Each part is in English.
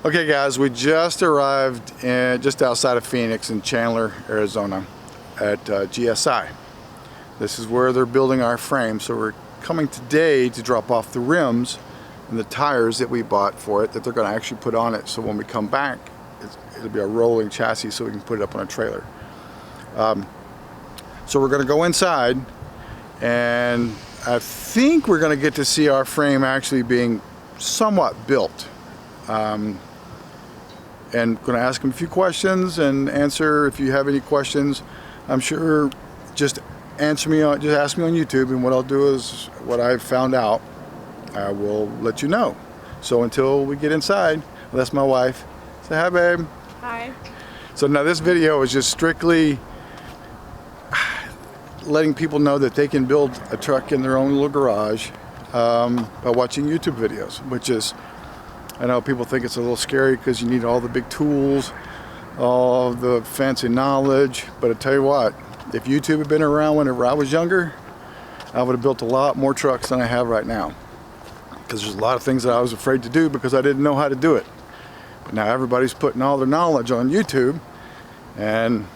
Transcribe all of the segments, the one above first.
Okay guys, we just arrived just outside of Phoenix in Chandler, Arizona at GSI. This is where they're building our frame, so we're coming today to drop off the rims and the tires that we bought for it that they're going to actually put on it, so when we come back it'll be a rolling chassis so we can put it up on a trailer. So we're going to go inside and I think we're going to get to see our frame actually being somewhat built. And going to ask them a few questions and answer if you have any questions. I'm sure just ask me on YouTube, and what I'll do is what I've found out I will let you know. So until we get inside, that's my wife. Say hi, babe. Hi. So now this video is just strictly letting people know that they can build a truck in their own little garage by watching YouTube videos, which is, I know people think it's a little scary because you need all the big tools, all the fancy knowledge, but I tell you what, if YouTube had been around whenever I was younger, I would have built a lot more trucks than I have right now. Because there's a lot of things that I was afraid to do because I didn't know how to do it. But now everybody's putting all their knowledge on YouTube, and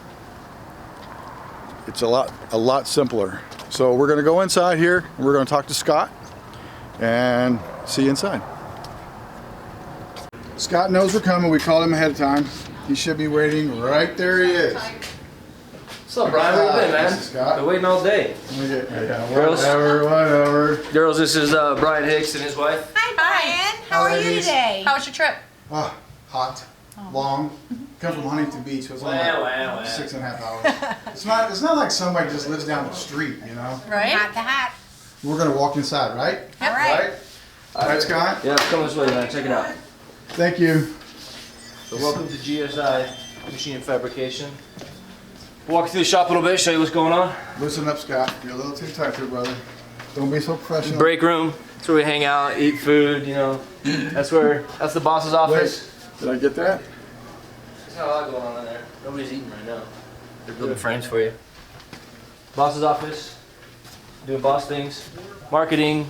it's a lot simpler. So we're going to go inside here, and we're going to talk to Scott, and see you inside. Scott knows we're coming. We called him ahead of time. He should be waiting right there. He is. What's up, Brian? Where you been, man? Scott. Been waiting all day. Girls, whatever. Girls, this is Brian Hicks and his wife. Hi, Brian. How are you today? How was your trip? Oh, hot, long. Come from Huntington Beach. It was only like 6.5 hours. It's not like somebody just lives down the street, you know. Right. Hat to hat. We're gonna walk inside, right? All right. Right, Scott? Yeah, come this way, man. Check it out. Thank you. So welcome to GSI Fabrication. Walk you through the shop a little bit, show you what's going on. Listen up, Scott. You're a little too tight here, brother. Don't be so professional. Break room. That's where we hang out, eat food, you know. That's the boss's office. Wait, did I get that? There's not a lot going on in there. Nobody's eating right now. They're building frames for you. Boss's office. Doing boss things. Marketing.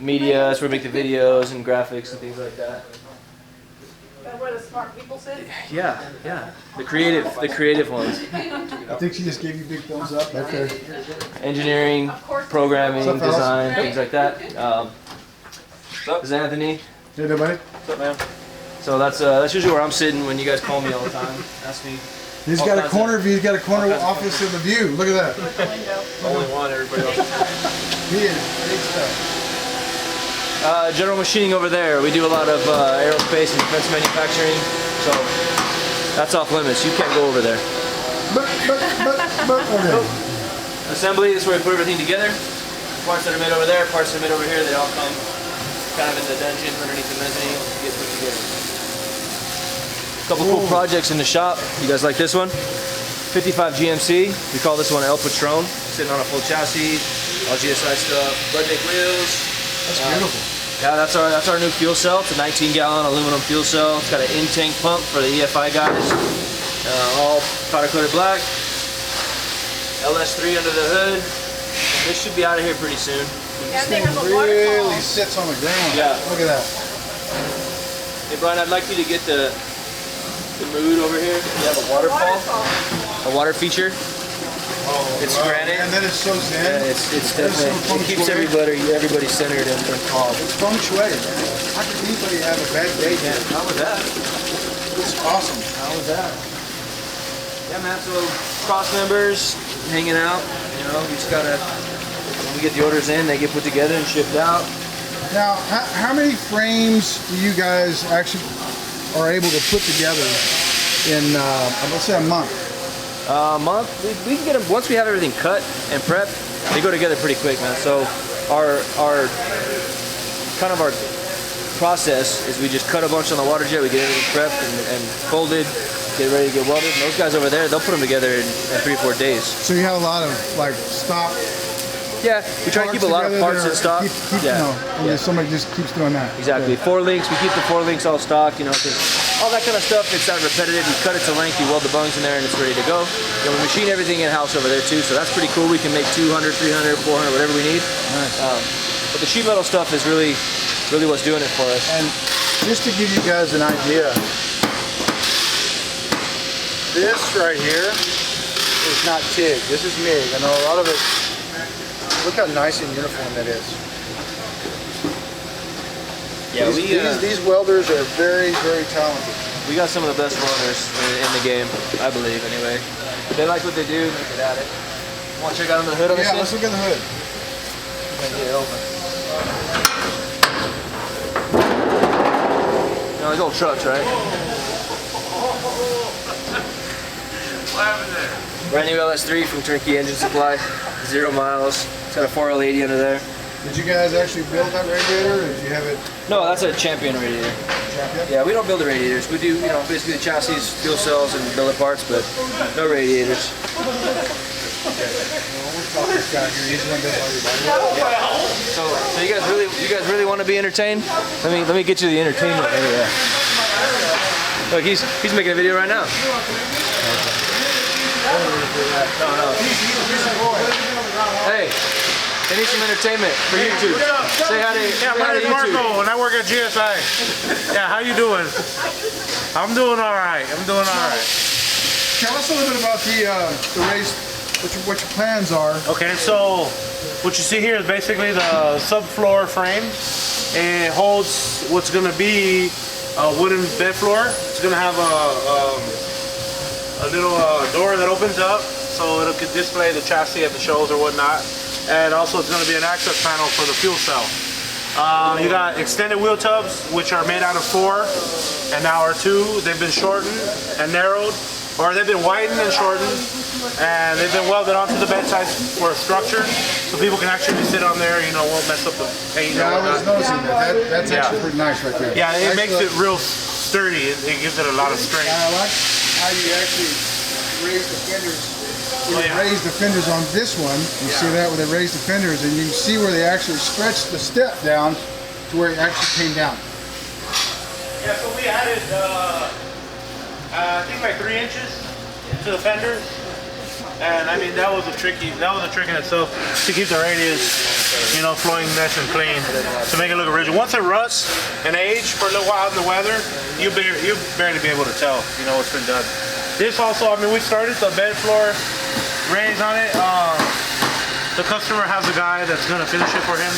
Media, that's where we make the videos and graphics and things like that. That's where the smart people sit? Yeah. The creative ones. I think she just gave you big thumbs up. Okay. Engineering, programming, What's up, design, fellas? things like that. What's up? This is Anthony. Hey there, buddy. What's up, man? So that's usually where I'm sitting when you guys call me all the time. Ask me. He's got a corner view. He's got a corner office of the view. Look at that. Only one, everybody else. He is big stuff. General machining over there. We do a lot of aerospace and defense manufacturing, so that's off limits. You can't go over there. But okay. Assembly is where we put everything together. Parts that are made over there, parts that are made over here, they all come kind of in the dungeon underneath the mezzanine to get put together. Couple cool projects in the shop. You guys like this one? 55 GMC. We call this one El Patron. Sitting on a full chassis, all GSI stuff, Budnick wheels. That's beautiful. Yeah, that's our new fuel cell. It's a 19-gallon aluminum fuel cell. It's got an in-tank pump for the EFI guys. All powder-coated black. LS3 under the hood. This should be out of here pretty soon. Yeah, This thing really sits on the ground. Yeah. Look at that. Hey Brian, I'd like you to get the mood over here. You have a waterfall, a water feature. Oh, It's wow. granite. And then it's so zen. Yeah, it's definitely, it keeps everybody centered and calm. It's feng shui, man. How could anybody have a bad day here? How was that? It's awesome. How was that? Yeah, man. So cross members hanging out. You know, we just gotta. When we get the orders in, they get put together and shipped out. Now, how many frames do you guys actually are able to put together in, let's say, a month? A month. We can get them once we have everything cut and prepped. They go together pretty quick, man. So our process is we just cut a bunch on the water jet. We get everything prepped and folded, get ready to get welded. And those guys over there, they'll put them together in 3 or 4 days. So you have a lot of like stock. Yeah, we try to keep a lot of parts in stock. Somebody just keeps doing that. Exactly. Okay. 4 links. We keep the 4 links all stock. You know, because all that kind of stuff, it's not repetitive. You cut it to length, you weld the bungs in there, and it's ready to go. And we machine everything in-house over there too, so that's pretty cool. We can make 200, 300, 400, whatever we need. Nice. But the sheet metal stuff is really what's doing it for us. And just to give you guys an idea, this right here is not TIG. This is MIG. I know a lot of it. Look how nice and uniform that is. Yeah, these welders are very, very talented. we got some of the best welders in the game, I believe. Anyway, if they like what they do, they get at it. Want to check out under the hood on this Yeah, thing? let's look at the hood. Get it open. You know, these old trucks, right? What happened there? Brand new LS3 from Turnkey Engine Supply. 0 miles. It's got a 4L80 under there. Did you guys actually build that radiator, or did you have it? No, that's a Champion radiator. Champion? Yeah, we don't build the radiators. We do, you know, basically the chassis, fuel cells, and billet parts, but no radiators. So you guys really want to be entertained? Let me get you the entertainment area. Look, he's making a video right now. No. Hey, they need some entertainment for YouTube. Say hi to Yeah, my name's Marco, and I work at GSI. Yeah, how you doing? I'm doing all right. Tell us a little bit about the race, what your plans are. Okay, so what you see here is basically the subfloor frame. It holds what's going to be a wooden bed floor. It's going to have a little door that opens up, so it could display the chassis at the shows or whatnot. And also it's going to be an access panel for the fuel cell. You got extended wheel tubs, which are made out of 4 and now are 2. They've been shortened and narrowed, or they've been widened and shortened, and they've been welded onto the bedsides for structure, so people can actually sit on there, you know, won't mess up the paint. Yeah, I was noticing that. That's actually pretty nice right there. Yeah, it makes it real sturdy. It gives it a lot of strength. I like how you actually raise the fenders. When they raise the fenders on this one, you see that where they raise the fenders, and you can see where they actually stretch the step down to where it actually came down. Yeah, so we added, I think like 3 inches to the fender, and I mean that was a trick in itself to keep the radius, you know, flowing nice and clean, to make it look original. Once it rusts and age for a little while in the weather, you'll barely be able to tell, you know, what's been done. This also, I mean, we started the bed floor raise on it. The customer has a guy that's gonna finish it for him,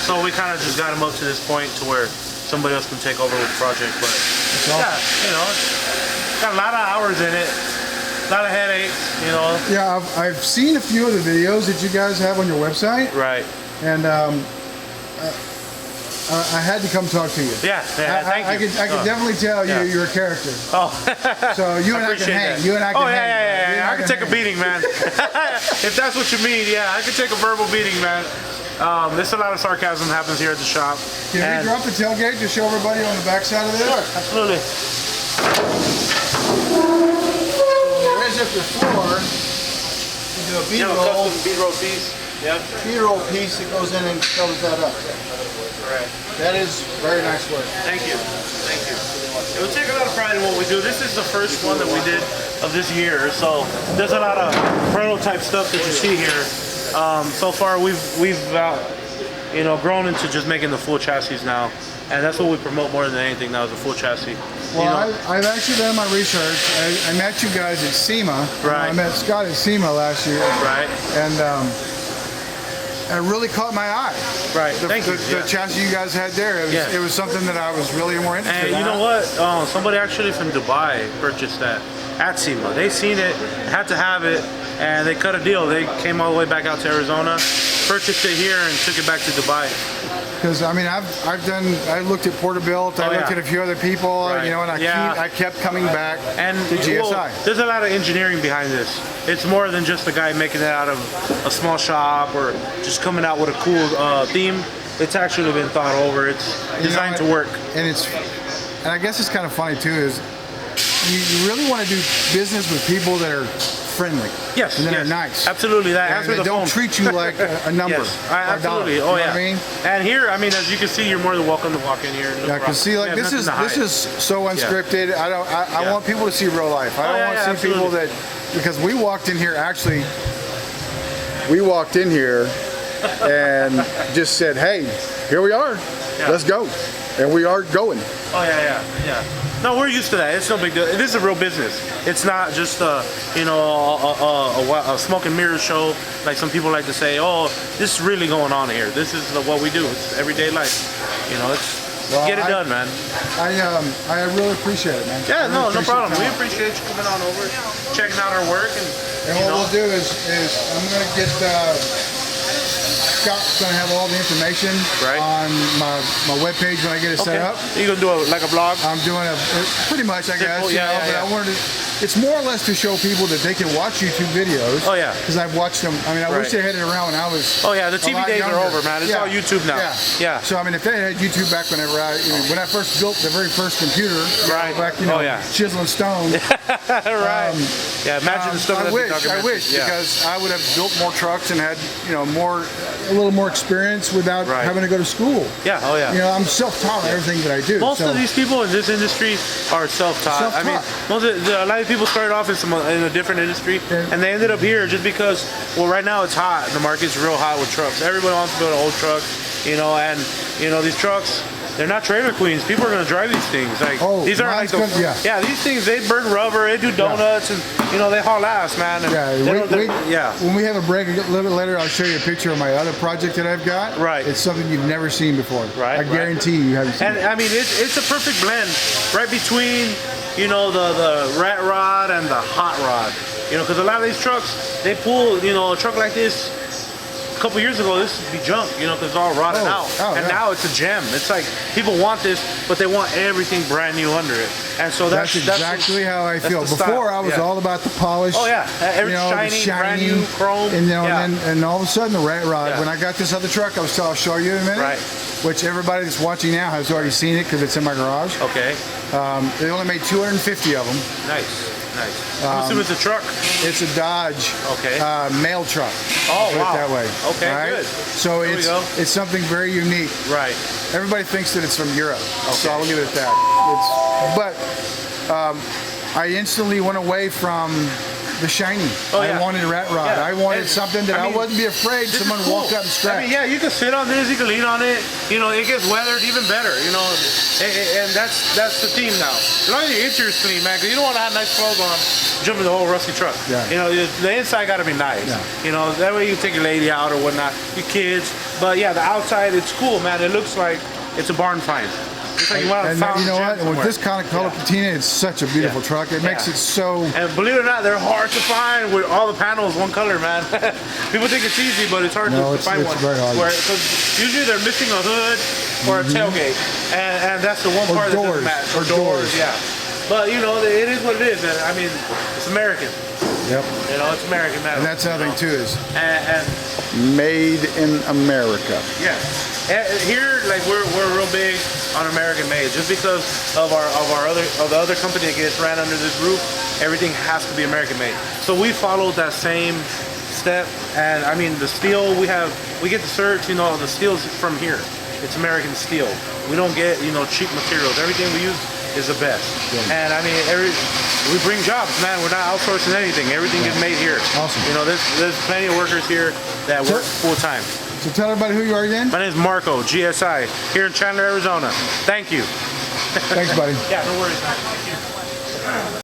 so we kind of just got him up to this point to where somebody else can take over with the project. But yeah, you know, it's got a lot of hours in it, a lot of headaches, you know. Yeah, I've seen a few of the videos that you guys have on your website. Right. And I had to come talk to you. Yeah, thank you. I could definitely tell you're a character. Oh. So you and I can hang. You and I can hang. Yeah. I can take a beating, man. If that's what you mean, yeah, I can take a verbal beating, man. There's a lot of sarcasm that happens here at the shop. Can we drop the tailgate to show everybody on the back side of this? Sure, absolutely. Raise up your floor. You do a B-roll. Custom B-roll piece. Yeah. B-roll piece that goes in and covers that up. Right. That is very nice work. Thank you. It would take a lot of pride in what we do. This is the first one that we did of this year, so there's a lot of prototype stuff that you see here. So far, we've you know, grown into just making the full chassis now, and that's what we promote more than anything now, is the full chassis. Well, you know, I've actually done my research. I met you guys at SEMA. Right. I met Scott at SEMA last year. right. And it really caught my eye. Right. The chassis you guys had there, it was something that I was really more interested in. And you know what? Somebody actually from Dubai purchased that at SEMA. They seen it, had to have it, and they cut a deal. They came all the way back out to Arizona, purchased it here, and took it back to Dubai. Because I mean, I looked at Porterbuilt, I looked at a few other people, you know, and I kept coming back to GSI. Well, there's a lot of engineering behind this. It's more than just a guy making it out of a small shop or just coming out with a cool theme. It's actually been thought over. It's designed to work. And I guess it's kind of funny too, is you really want to do business with people that are friendly. Yes, and that are nice. Absolutely. That answer the phone. Don't treat you like a number. Yes, absolutely. Oh yeah. I mean? And here, I mean, as you can see, you're more than welcome to walk in here. Yeah, because see, like this is so unscripted. Yeah. I want people to see real life. I don't want to see people that, because we walked in here actually. We walked in here and just said, "Hey, here we are." Yeah. let's go. And we are going. Oh yeah. No, we're used to that. It's no big deal. This is a real business. It's not just a smoke and mirror show like some people like to say. Oh, this is really going on here. This is what we do. It's everyday life. You know, it's get it done, man. I really appreciate it, man. Yeah, no problem. We it. appreciate you coming on over, checking out our work, and And what we'll do is I'm gonna get Scott's gonna have all the information on my webpage when I get it set up. You gonna do like a vlog? I'm doing pretty much, I guess. But I wanted to. It's more or less to show people that they can watch YouTube videos. Oh yeah. Because I've watched them. I mean, I wish they had it around when I was. Oh yeah, the TV days younger. are over, man. It's all YouTube now. Yeah. So I mean, if they had YouTube back whenever when I first built the very first computer, back chiseling stone. Yeah, imagine the stuff. I wish because I would have built more trucks and had a little more experience without having to go to school. Yeah. Oh yeah. You know, I'm self-taught in everything that I do. Most of these people in this industry are self-taught. I mean, a lot of people started off in a different industry and they ended up here just because, well, right now it's hot. The market's real hot with trucks. Everybody wants to build an old truck, and these trucks, they're not trailer queens. People are gonna drive these things. Like these aren't like these things. They burn rubber. They do donuts, and they haul ass, man. And when we have a break a little bit later, I'll show you a picture of my other project that I've got. Right. It's something you've never seen before. Right. I guarantee you haven't seen. And I mean, it's a perfect blend, right between the rat rod and the hot rod. Because a lot of these trucks, they pull a truck like this. A couple years ago, this would be junk, because it's all rotted out. And now it's a gem. It's like people want this, but they want everything brand new under it. And so that's exactly how I feel. Before I was all about the polish. Oh yeah, everything shiny, brand new, chrome. And all of a sudden the rat rod. When I got this other truck, I'll show you in a minute. Right. Which everybody that's watching now has already seen it because it's in my garage. Okay. They only made 250 of them. Nice. I'm assuming it's a truck. It's a Dodge. Okay. Mail truck. Oh wow. Put it that way. Okay. Good. So it's something very unique. Right. Everybody thinks that it's from Europe. Okay. So I'll leave it at that. But I instantly went away from the shiny. I wanted a rat rod. I wanted something that I wouldn't be afraid someone walked up and scratched. I mean, you can sit on this, you can lean on it. It gets weathered even better. And that's the theme now. As long as your interior's clean, man, because you don't want to have nice clothes on, jump in the whole rusty truck. Yeah. The inside got to be nice. Yeah. That way you can take your lady out or whatnot, your kids. But yeah, the outside, it's cool, man. It looks like it's a barn find. It's like you know what? And with this kind of color patina, it's such a beautiful truck. It makes it so. And believe it or not, they're hard to find with all the panels one color, man. People think it's easy, but it's hard to find one. Very hard. Because usually they're missing a hood or a tailgate, and that's the one part that doesn't match. Or doors, yeah. But it is what it is. And I mean, it's American. Yep. It's American, man. And that's another thing too is. And made in America. Yeah. Here, like we're real big on American made, just because of the other company that gets ran under this roof. Everything has to be American made. So we followed that same step, and I mean the steel we get the certs. The steel's from here. It's American steel. We don't get cheap materials. Everything we use is the best. Yeah. And I mean we bring jobs, man. We're not outsourcing anything. Everything is made here. Awesome. There's plenty of workers here that work full time. So tell everybody who you are again. My name is Marco, GSI, here in Chandler, Arizona. Thank you. Thanks, buddy. Yeah, no worries, man. Thank you.